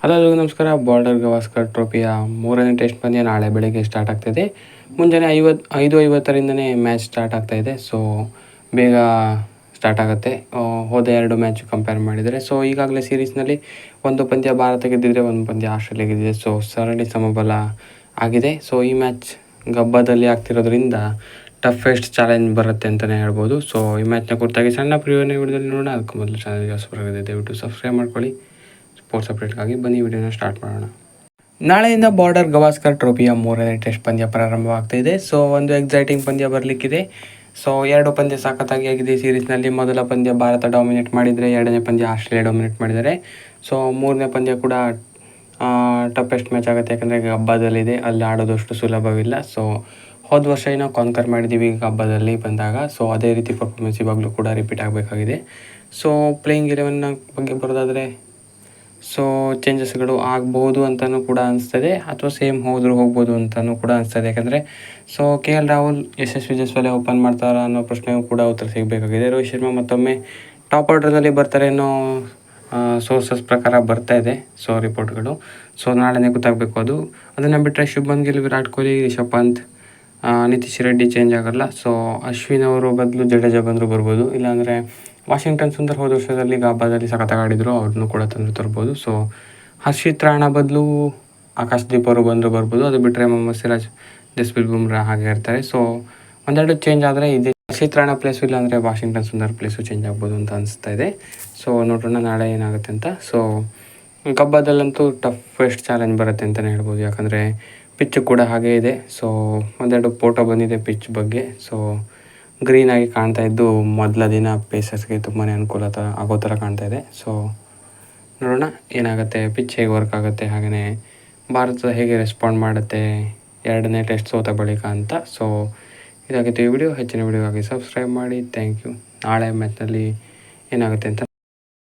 Hello ನಮಸ್ಕಾರ. Border Gavaskar ಟ್ರೋಫಿಯ 3ನೇ test ಪಂದ್ಯ ನಾಳೆ ಬೆಳಗ್ಗೆ ಸ್ಟಾರ್ಟ್ ಆಗ್ತಾಯಿದೆ. ಮುಂಜಾನೆ 5:50ರಿಂದನೇ ಮ್ಯಾಚ್ ಸ್ಟಾರ್ಟ್ ಆಗ್ತಾಯಿದೆ. ಸೊ ಬೇಗ ಸ್ಟಾರ್ಟ್ ಆಗುತ್ತೆ ಹೋದ 2 ಮ್ಯಾಚ್ ಕಂಪೇರ್ ಮಾಡಿದರೆ. ಸೊ ಈಗಾಗಲೇ ಸೀರೀಸ್ನಲ್ಲಿ ಒಂದು ಪಂದ್ಯ ಭಾರತ ಗೆದ್ದಿದ್ರೆ, ಒಂದು ಪಂದ್ಯ ಆಸ್ಟ್ರೇಲಿಯಾ ಗೆದ್ದಿದೆ. ಸೊ ಸರಣಿ ಸಮಬಲ ಆಗಿದೆ. ಸೊ ಈ ಮ್ಯಾಚ್ ಗಬ್ಬದಲ್ಲಿ ಆಗ್ತಿರೋದ್ರಿಂದ ಟಫೆಸ್ಟ್ ಚಾಲೆಂಜ್ ಬರುತ್ತೆ ಅಂತಲೇ ಹೇಳ್ಬೋದು. ಸೊ ಈ ಮ್ಯಾಚ್ನ ಕುರಿತಾಗಿ ಸಣ್ಣ ಪ್ರಿವ್ಯೂನ ವಿಡಿಯೋದಲ್ಲಿ ನೋಡೋಣ. ಅದಕ್ಕೆ ಮೊದಲು ಚಾನಲ್ಗೆ ಹೊಸಬರಾಗಿದೆ ದಯವಿಟ್ಟು ಸಬ್ಸ್ಕ್ರೈಬ್ ಮಾಡ್ಕೊಳ್ಳಿ. ಸ್ಪೋರ್ಟ್ಸ್ ಅಪ್ಡೇಟ್ಗಾಗಿ ಬನ್ನಿ ವಿಡಿಯೋನ ಸ್ಟಾರ್ಟ್ ಮಾಡೋಣ. ನಾಳೆಯಿಂದ ಬಾರ್ಡರ್ ಗವಾಸ್ಕರ್ ಟ್ರೋಫಿಯ 3ನೇ ಟೆಸ್ಟ್ ಪಂದ್ಯ ಪ್ರಾರಂಭವಾಗ್ತಾಯಿದೆ. ಸೊ ಒಂದು ಎಕ್ಸೈಟಿಂಗ್ ಪಂದ್ಯ ಬರಲಿಕ್ಕಿದೆ. ಸೊ 2 ಪಂದ್ಯ ಸಖತ್ತಾಗಿ ಆಗಿದೆ ಸೀರೀಸ್ನಲ್ಲಿ. ಮೊದಲ ಪಂದ್ಯ ಭಾರತ ಡಾಮಿನೇಟ್ ಮಾಡಿದರೆ, 2ನೇ ಪಂದ್ಯ ಆಸ್ಟ್ರೇಲಿಯಾ ಡಾಮಿನೇಟ್ ಮಾಡಿದ್ದಾರೆ. ಸೊ 3ನೇ ಪಂದ್ಯ ಕೂಡ ಟಫೆಸ್ಟ್ ಮ್ಯಾಚ್ ಆಗುತ್ತೆ, ಯಾಕಂದರೆ ಹಬ್ಬದಲ್ಲಿದೆ, ಅಲ್ಲಿ ಆಡೋದಷ್ಟು ಸುಲಭವಿಲ್ಲ. ಸೊ ಹೋದ ವರ್ಷ ಏನೋ ಕಾನ್ಕರ್ ಮಾಡಿದ್ದೀವಿ ಹಬ್ಬದಲ್ಲಿ ಬಂದಾಗ. ಸೊ ಅದೇ ರೀತಿ ಪರ್ಫಾರ್ಮೆನ್ಸ್ ಇವಾಗಲೂ ಕೂಡ ರಿಪೀಟ್ ಆಗಬೇಕಾಗಿದೆ. ಸೊ ಪ್ಲೇಯಿಂಗ್ 11ನ ಬಗ್ಗೆ ಬರೋದಾದರೆ, ಸೊ ಚೇಂಜಸ್ಗಳು ಆಗ್ಬೋದು ಅಂತಲೂ ಕೂಡ ಅನಿಸ್ತದೆ, ಅಥವಾ ಸೇಮ್ ಹೋಗ್ಬೋದು ಅಂತಲೂ ಕೂಡ ಅನಿಸ್ತದೆ. ಯಾಕಂದರೆ ಸೊ KL ರಾಹುಲ್, ಯಶಸ್ವಿ ಜೈಸ್ವಾಲ್ ಓಪನ್ ಮಾಡ್ತಾರಾ ಅನ್ನೋ ಪ್ರಶ್ನೆಯೂ ಕೂಡ ಉತ್ತರ ಸಿಗಬೇಕಾಗಿದೆ. ರೋಹಿತ್ ಶರ್ಮಾ ಮತ್ತೊಮ್ಮೆ ಟಾಪ್ ಆರ್ಡರ್ನಲ್ಲಿ ಬರ್ತಾರೆ ಅನ್ನೋ ಸೋರ್ಸಸ್ ಪ್ರಕಾರ ಬರ್ತಾ ಇದೆ. ಸೊ ರಿಪೋರ್ಟ್ಗಳು. ಸೊ ನಾಳೆನೇ ಗೊತ್ತಾಗಬೇಕು ಅದನ್ನು ಬಿಟ್ಟರೆ ಶುಭ್ಮನ್ ಗಿಲ್, ವಿರಾಟ್ ಕೊಹ್ಲಿ, ರಿಷಬ್ ಪಂತ್, ನಿತೀಶ್ ರೆಡ್ಡಿ ಚೇಂಜ್ ಆಗೋಲ್ಲ. ಸೊ ಅಶ್ವಿನ್ ಅವರು ಬದಲು ಜಡೇಜಾ ಬಂದರೂ ಬರ್ಬೋದು. ಇಲ್ಲಾಂದರೆ ವಾಷಿಂಗ್ಟನ್ ಸುಂದರ್ ಹೋದ ವರ್ಷದಲ್ಲಿ ಹಬ್ಬದಲ್ಲಿ ಸಖತ್ತಾಗಿ ಆಡಿದ್ರು, ಅವ್ರನ್ನೂ ಕೂಡ ತಂದು ತರ್ಬೋದು. ಸೊ ಹರ್ಷಿತ್ ರಾಣಾ ಬದಲು ಆಕಾಶ್ದೀಪ್ ಅವರು ಬಂದರೂ ಬರ್ಬೋದು. ಅದು ಬಿಟ್ಟರೆ ಮೊಹಮ್ಮದ್ ಸಿರಾಜ್, ಜಸ್ಪ್ರೀತ್ ಬುಮ್ರಾ ಹಾಗೆ ಇರ್ತಾರೆ. ಸೊ ಒಂದೆರಡು ಚೇಂಜ್ ಆದರೆ ಇದೆ. ಹರ್ಷಿತ್ ರಾಣಾ ಪ್ಲೇಸು ಇಲ್ಲಾಂದರೆ ವಾಷಿಂಗ್ಟನ್ ಸುಂದರ್ ಪ್ಲೇಸು ಚೇಂಜ್ ಆಗ್ಬೋದು ಅಂತ ಅನಿಸ್ತಾ ಇದೆ. ಸೊ ನೋಡೋಣ ನಾಳೆ ಏನಾಗುತ್ತೆ ಅಂತ. ಸೊ ಹಬ್ಬದಲ್ಲಂತೂ ಟಫೆಸ್ಟ್ ಚಾಲೆಂಜ್ ಬರುತ್ತೆ ಅಂತಲೇ ಹೇಳ್ಬೋದು, ಯಾಕಂದರೆ ಪಿಚ್ಚು ಕೂಡ ಹಾಗೇ ಇದೆ. ಸೊ ಒಂದೆರಡು ಫೋಟೋ ಬಂದಿದೆ ಪಿಚ್ ಬಗ್ಗೆ. ಸೊ ಗ್ರೀನಾಗಿ ಕಾಣ್ತಾ ಇದ್ದು ಮೊದಲ ದಿನ ಪೇಸರ್ಸ್ಗೆ ತುಂಬಾ ಅನುಕೂಲ ಆಗೋ ಥರ ಕಾಣ್ತಾ ಇದೆ. ಸೊ ನೋಡೋಣ ಏನಾಗುತ್ತೆ, ಪಿಚ್ ಹೇಗೆ ವರ್ಕ್ ಆಗುತ್ತೆ, ಹಾಗೆಯೇ ಭಾರತ ಹೇಗೆ ರೆಸ್ಪಾಂಡ್ ಮಾಡುತ್ತೆ 2ನೇ ಟೆಸ್ಟ್ ಸೋತ ಬಳಿಕ ಅಂತ. ಸೊ ಇದಾಗಿತ್ತು ಈ ವಿಡಿಯೋ. ಹೆಚ್ಚಿನ ವಿಡಿಯೋಗಾಗಿ ಸಬ್ಸ್ಕ್ರೈಬ್ ಮಾಡಿ. Thank you. ನಾಳೆ ಮ್ಯಾಚ್ನಲ್ಲಿ ಏನಾಗುತ್ತೆ ಅಂತ